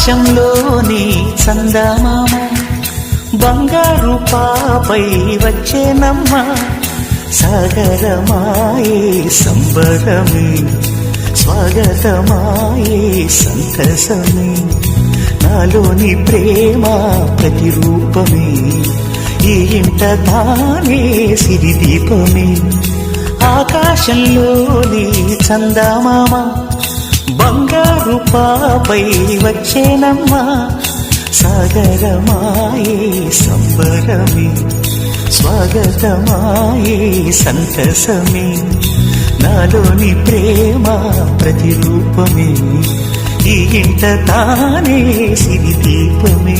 ఆకాశంలోని చందమామ బంగారు పాపై వచ్చేనమ్మ సాగరమాయే సంబరమే స్వాగతమాయే సంతసమే నాలోని ప్రేమ ప్రతిరూపమే ఈ ఇంట తానే సిరిదీపమే ఆకాశంలోని చందమామ బంగారు పాపై వచ్చేనమ్మ సాగరమాయే సంబరమే స్వాగతమాయే సంతసమే నాలోని ప్రేమ ప్రతిరూపమే ఈ ఇంట తానే సిరిదీపమే